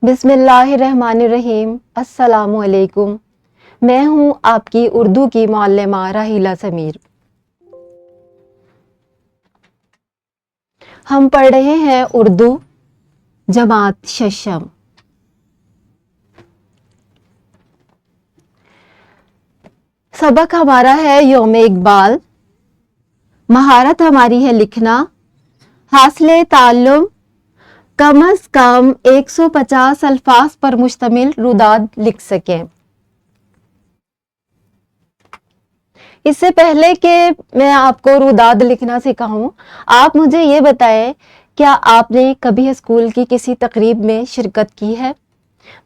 बिस्मिल्लाहिर्रहमानिर्रहीम। अस्सलामु अलैकुम। मैं हूँ आपकी उर्दू की मुअल्लिमा राहिला समीर। हम पढ़ रहे हैं उर्दू जमात शशम। सबक हमारा है यौम इकबाल। महारत हमारी है लिखना। हासिले ताल्लुम कम अज कम 150 अल्फाज पर मुश्तमिल रुदाद लिख सकें। इससे पहले कि मैं आपको रुदाद लिखना सिखाऊं, आप मुझे ये बताएं, क्या आपने कभी स्कूल की किसी तकरीब में शिरकत की है?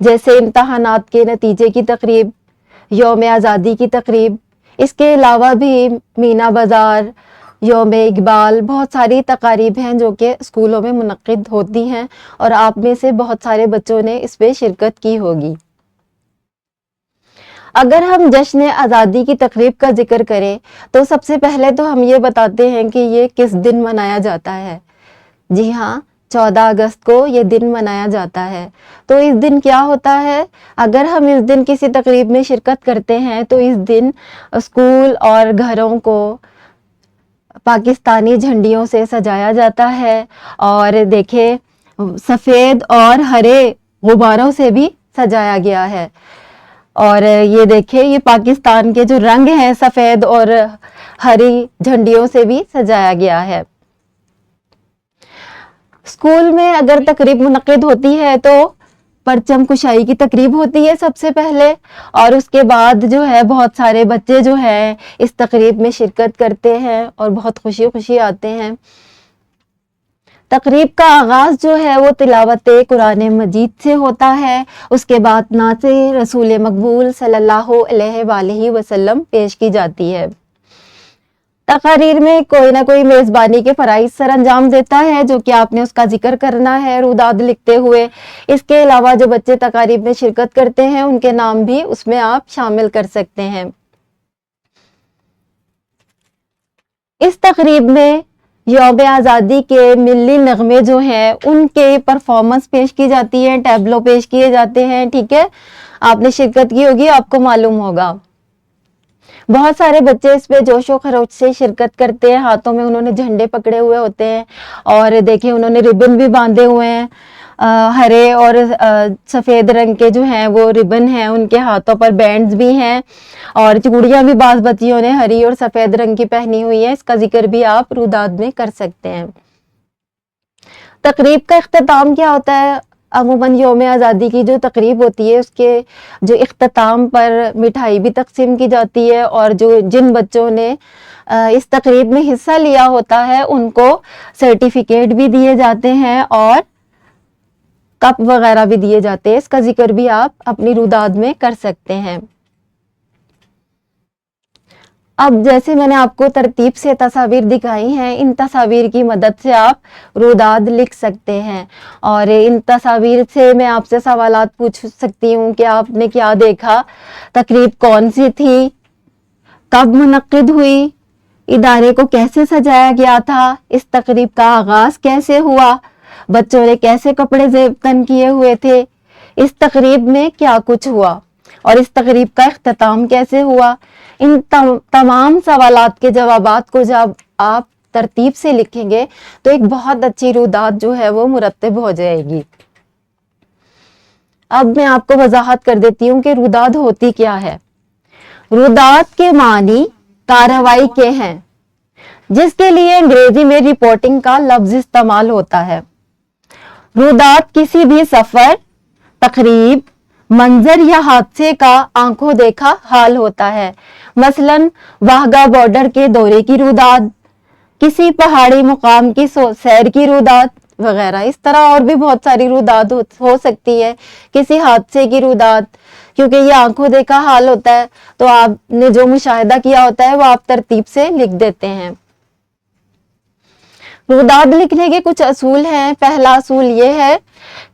जैसे इम्तहानात के नतीजे की तकरीब, यौम आज़ादी की तकरीब। इसके अलावा भी मीना बाज़ार, यौम इकबाल, बहुत सारी तकारीब हैं जो कि स्कूलों में मुनक्किद होती हैं और आप में से बहुत सारे बच्चों ने इस पे शिरकत की होगी। अगर हम जश्न आज़ादी की तकरीब का जिक्र करें तो सबसे पहले तो हम ये बताते हैं कि ये किस दिन मनाया जाता है। जी हाँ, 14 अगस्त को ये दिन मनाया जाता है। तो इस दिन क्या होता है, अगर हम इस दिन किसी तकरीब में शिरकत करते हैं तो इस दिन स्कूल और घरों को पाकिस्तानी झंडियों से सजाया जाता है और देखे सफ़ेद और हरे गुब्बारों से भी सजाया गया है। और ये देखिए, ये पाकिस्तान के जो रंग हैं सफ़ेद और हरी झंडियों से भी सजाया गया है। स्कूल में अगर तकरीब मुनक्किद होती है तो परचम कुशाई की तकरीब होती है सबसे पहले, और उसके बाद जो है बहुत सारे बच्चे जो है इस तकरीब में शिरकत करते हैं और बहुत खुशी खुशी आते हैं। तकरीब का आगाज़ जो है वो तिलावत कुरान मजीद से होता है। उसके बाद नाते रसूल मकबूल सल्लल्लाहु अलैहि वसल्लम पेश की जाती है। तकारीर में कोई ना कोई मेज़बानी के फ़राइज़ सर अंजाम देता है जो कि आपने उसका जिक्र करना है रुदाद लिखते हुए। इसके अलावा जो बच्चे तकारीब में शिरकत करते हैं उनके नाम भी उसमें आप शामिल कर सकते हैं। इस तकरीब में यौम आज़ादी के मिली नगमे जो हैं उनके परफॉर्मेंस पेश की जाती है, टैबलो पेश किए जाते हैं। ठीक है, आपने शिरकत की होगी, आपको मालूम होगा। बहुत सारे बच्चे इस पे जोशो खरोश से शिरकत करते हैं। हाथों में उन्होंने झंडे पकड़े हुए होते हैं और देखिए उन्होंने रिबन भी बांधे हुए हैं। हरे और सफ़ेद रंग के जो हैं वो रिबन हैं, उनके हाथों पर बैंड्स भी हैं और चूड़ियाँ भी बाज़ बच्चियों ने हरी और सफ़ेद रंग की पहनी हुई है। इसका जिक्र भी आप रुदाद में कर सकते हैं। तकरीब का इख्तिताम क्या होता है? अमूमन यौम आज़ादी की जो तकरीब होती है उसके जो इख्तिताम पर मिठाई भी तकसीम की जाती है और जो जिन बच्चों ने इस तकरीब में हिस्सा लिया होता है उनको सर्टिफिकेट भी दिए जाते हैं और कप वगैरह भी दिए जाते हैं। इसका जिक्र भी आप अपनी रुदाद में कर सकते हैं। अब जैसे मैंने आपको तरतीब से तस्वीर दिखाई हैं, इन तस्वीर की मदद से आप रुदाद लिख सकते हैं और इन तस्वीर से मैं आपसे सवालात पूछ सकती हूँ कि आपने क्या देखा, तकरीब कौन सी थी, कब मुनक्किद हुई, इदारे को कैसे सजाया गया था, इस तकरीब का आगाज़ कैसे हुआ, बच्चों ने कैसे कपड़े ज़ेबतन किए हुए थे, इस तकरीब में क्या कुछ हुआ और इस तकरीब का इख्तिताम कैसे हुआ। इन तमाम सवालात के जवाबात को जब आप तरतीब से लिखेंगे तो एक बहुत अच्छी रुदाद जो है वो मुरत्तिब हो जाएगी। अब मैं आपको वजाहत कर देती हूँ कि रुदाद होती क्या है। रुदाद के मानी कार्रवाई के हैं, जिसके लिए अंग्रेजी में रिपोर्टिंग का लफ्ज इस्तेमाल होता है। रुदाद किसी भी सफर, तकरीब, मंजर या हादसे का आंखों देखा हाल होता है। मसलन वाहगा बॉर्डर के दौरे की रुदाद, किसी पहाड़ी मुकाम की सैर की रुदाद वगैरह। इस तरह और भी बहुत सारी रुदाद हो सकती है। किसी हादसे की रुदाद, क्योंकि ये आंखों देखा हाल होता है तो आपने जो मुशाहिदा किया होता है वो आप तरतीब से लिख देते हैं। रुदाद लिखने के कुछ असूल हैं। पहला असूल ये है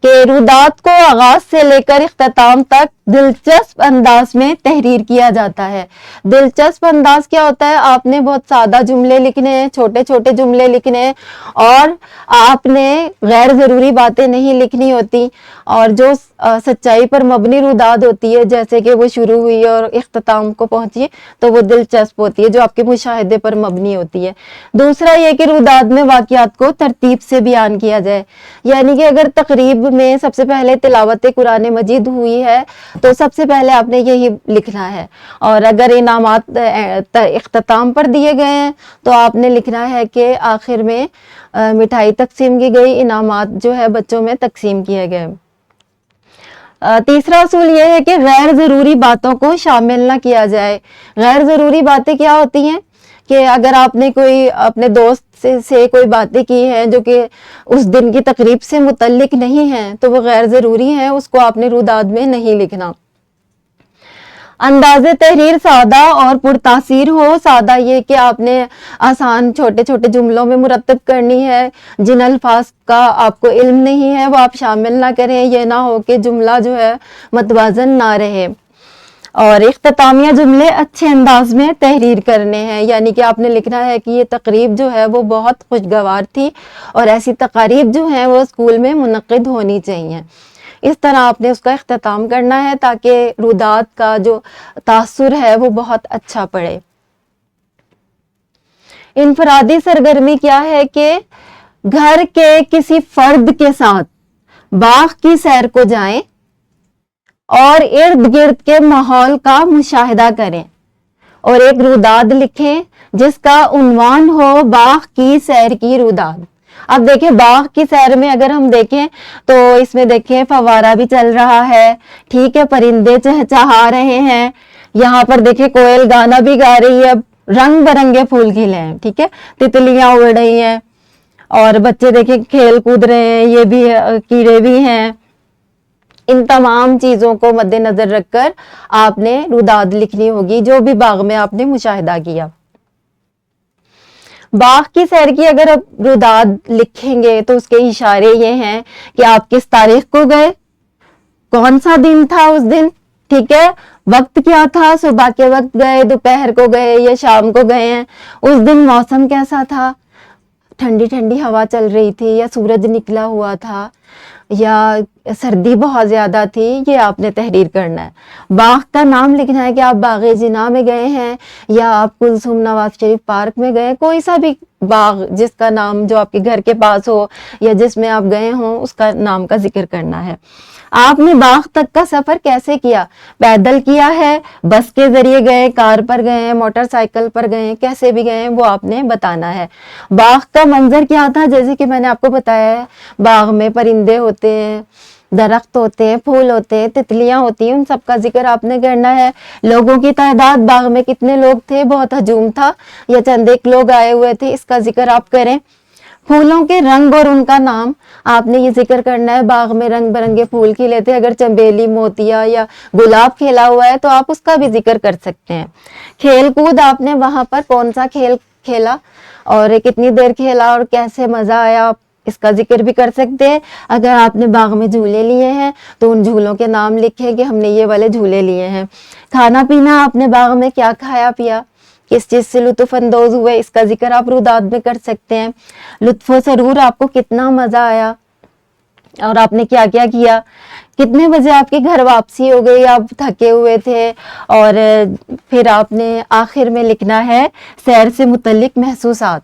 कि रुदाद को आगाज से लेकर इख्तिताम तक दिलचस्प अंदाज में तहरीर किया जाता है। दिलचस्प अंदाज क्या होता है? आपने बहुत सादा जुमले लिखने हैं, छोटे छोटे जुमले लिखने हैं, और आपने गैर जरूरी बातें नहीं लिखनी होती, और जो सच्चाई पर मबनी रुदाद होती है, जैसे कि वो शुरू हुई और इख्तिताम को पहुंची, तो वो दिलचस्प होती है, जो आपके मुशाहिदे पर मबनी होती है। दूसरा ये कि रुदाद में वाक़ियात को तरतीब से बयान किया जाए, यानी कि अगर तकरीब में सबसे पहले तिलावत कुरान मजीद हुई है तो सबसे पहले आपने यही लिखना है, और अगर इनामात इख्तिताम पर दिए गए हैं तो आपने लिखना है कि आखिर में मिठाई तकसीम की गई, इनामात जो है बच्चों में तकसीम किए गए। तीसरा असूल यह है कि गैर ज़रूरी बातों को शामिल ना किया जाए। गैर ज़रूरी बातें क्या होती हैं कि अगर आपने कोई अपने दोस्त से कोई बातें की हैं जो कि उस दिन की तकरीब से मुतल्लिक नहीं हैं, तो वो गैर ज़रूरी हैं, उसको आपने रुदाद में नहीं लिखना। अंदाज़े तहरीर सादा और पुरतासीर हो। सादा ये कि आपने आसान छोटे छोटे जुमलों में मुरतब करनी है, जिन अल्फाज का आपको इल्म नहीं है वो आप शामिल ना करें, ये ना हो कि जुमला जो है मतवाजन ना रहे। और इख्तितामिया जुमले अच्छे अंदाज में तहरीर करने हैं, यानी कि आपने लिखना है कि ये तकरीब जो है वो बहुत खुशगवार थी और ऐसी तकारीब जो हैं वो स्कूल में मुनक्किद होनी चाहिए। इस तरह आपने उसका इख्तिताम करना है ताकि रुदाद का जो तासुर है वो बहुत अच्छा पड़े। इनफरादी सरगर्मी क्या है कि घर के किसी फर्द के साथ बाग की सैर को जाएं और इर्द गिर्द के माहौल का मुशाहिदा करें और एक रुदाद लिखें जिसका उन्वान हो बाग की सैर की रुदाद। अब देखें, बाग की सैर में अगर हम देखें तो इसमें देखें फवारा भी चल रहा है, ठीक है, परिंदे चहचहा रहे हैं, यहाँ पर देखें कोयल गाना भी गा रही है, रंग बिरंगे फूल खिले हैं, ठीक है, तितलियां उड़ रही हैं और बच्चे देखें खेल कूद रहे हैं, ये भी कीड़े भी हैं। इन तमाम चीजों को मद्देनजर रखकर आपने रुदाद लिखनी होगी जो भी बाग में आपने मुशाहिदा किया। बाग की सैर की अगर आप रुदाद लिखेंगे तो उसके इशारे ये हैं कि आप किस तारीख को गए, कौन सा दिन था उस दिन, ठीक है, वक्त क्या था, सुबह के वक्त गए, दोपहर को गए या शाम को गए हैं, उस दिन मौसम कैसा था, ठंडी ठंडी हवा चल रही थी या सूरज निकला हुआ था या सर्दी बहुत ज्यादा थी, ये आपने तहरीर करना है। बाग का नाम लिखना है कि आप बागे जिना में गए हैं या आप कुलसुम नवाज शरीफ पार्क में गए, कोई सा भी बाग जिसका नाम जो आपके घर के पास हो या जिसमें आप गए हों उसका नाम का जिक्र करना है। आपने बाग तक का सफर कैसे किया, पैदल किया है, बस के जरिए गए, कार पर गए, मोटरसाइकिल पर गए, कैसे भी गए वो आपने बताना है। बाग का मंजर क्या था, जैसे कि मैंने आपको बताया है, बाग में परिंदे होते हैं, दरख्त होते हैं, फूल होते हैं, तितलियां होती हैं, उन सब का जिक्र आपने करना है। लोगों की तादाद बाग में कितने लोग थे, बहुत हजूम था या चंद एक लोग आए हुए थे, इसका जिक्र आप करें। फूलों के रंग और उनका नाम आपने ये जिक्र करना है। बाग में रंग बिरंगे फूल खिले थे, अगर चंबेली, मोतिया या गुलाब खिला हुआ है तो आप उसका भी जिक्र कर सकते हैं। खेल कूद आपने वहां पर कौन सा खेल खेला और कितनी देर खेला और कैसे मजा आया, आप इसका जिक्र भी कर सकते हैं। अगर आपने बाग में झूले लिए हैं तो उन झूलों के नाम लिखें कि हमने ये वाले झूले लिए हैं। खाना पीना आपने बाग में क्या खाया पिया, किस चीज से लुत्फ अंदोज हुए, इसका जिक्र आप रुदाद में कर सकते हैं। लुत्फो सरूर, आपको कितना मजा आया और आपने क्या क्या किया, कितने बजे आपके घर वापसी हो गई, आप थके हुए थे। और फिर आपने आखिर में लिखना है सैर से मुतल्लिक महसूसात,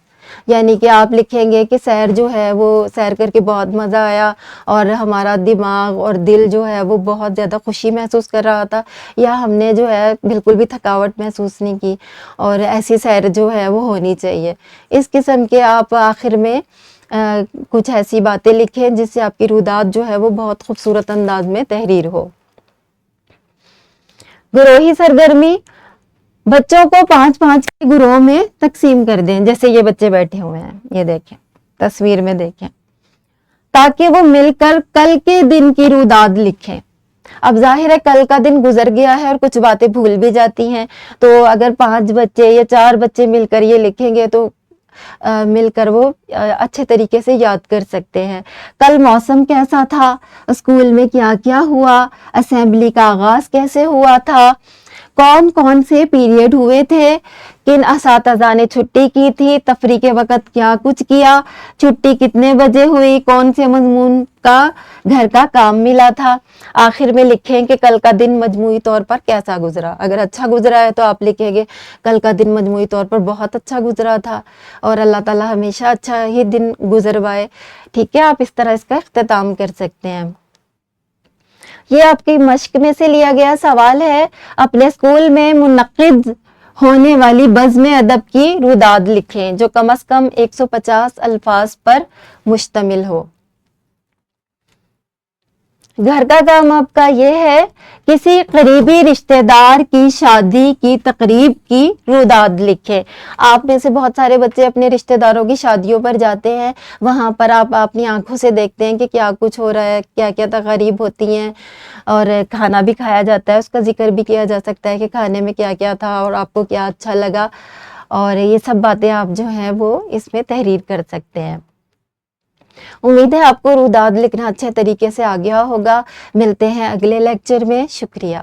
यानी कि आप लिखेंगे कि सैर जो है वो सैर करके बहुत मज़ा आया और हमारा दिमाग और दिल जो है वो बहुत ज़्यादा खुशी महसूस कर रहा था, या हमने जो है बिल्कुल भी थकावट महसूस नहीं की, और ऐसी सैर जो है वो होनी चाहिए। इस किस्म के आप आखिर में कुछ ऐसी बातें लिखें जिससे आपकी रुदाद जो है वो बहुत खूबसूरत अंदाज में तहरीर हो। गिरोही सरगर्मी, बच्चों को 5-5 के ग्रोह में तकसीम कर दें, जैसे ये बच्चे बैठे हुए हैं, ये देखें तस्वीर में देखें, ताकि वो मिलकर कल के दिन की रुदाद लिखें। अब जाहिर है कल का दिन गुजर गया है और कुछ बातें भूल भी जाती हैं, तो अगर 5 बच्चे या 4 बच्चे मिलकर ये लिखेंगे तो مل کر وہ اچھے طریقے سے یاد کر سکتے ہیں۔ کل موسم کیسا تھا، اسکول میں کیا کیا ہوا، اسمبلی کا آغاز کیسے ہوا تھا، کون کون سے پیریڈ ہوئے تھے، کن اساتذہ نے چھٹی کی تھی، تفریح کے وقت کیا کچھ کیا، چھٹی کتنے بجے ہوئی، کون سے مضمون کا گھر کا کام ملا تھا۔ آخر میں لکھیں کہ کل کا دن مجموعی طور پر کیسا گزرا۔ اگر اچھا گزرا ہے تو آپ لکھیں گے کل کا دن مجموعی طور پر بہت اچھا گزرا تھا، اور اللہ تعالیٰ ہمیشہ اچھا ہی دن گزروائے۔ ٹھیک ہے، آپ اس طرح اس کا اختتام کر سکتے ہیں۔ یہ آپ کی مشق میں سے لیا گیا سوال ہے۔ اپنے اسکول میں منعقد ہونے والی بزم ادب کی روداد لکھیں جو کم از کم 150 الفاظ پر مشتمل ہو۔ گھر کا کام آپ کا یہ ہے، کسی قریبی رشتہ دار کی شادی کی تقریب کی روداد لکھے۔ آپ میں سے بہت سارے بچے اپنے رشتہ داروں کی شادیوں پر جاتے ہیں، وہاں پر آپ اپنی آنکھوں سے دیکھتے ہیں کہ کیا کچھ ہو رہا ہے، کیا کیا تقریب ہوتی ہیں، اور کھانا بھی کھایا جاتا ہے، اس کا ذکر بھی کیا جا سکتا ہے کہ کھانے میں کیا کیا تھا اور آپ کو کیا اچھا لگا، اور یہ سب باتیں آپ جو ہیں وہ اس میں تحریر کر سکتے ہیں۔ امید ہے آپ کو روداد لکھنا اچھے طریقے سے آ گیا ہوگا۔ ملتے ہیں اگلے لیکچر میں، شکریہ۔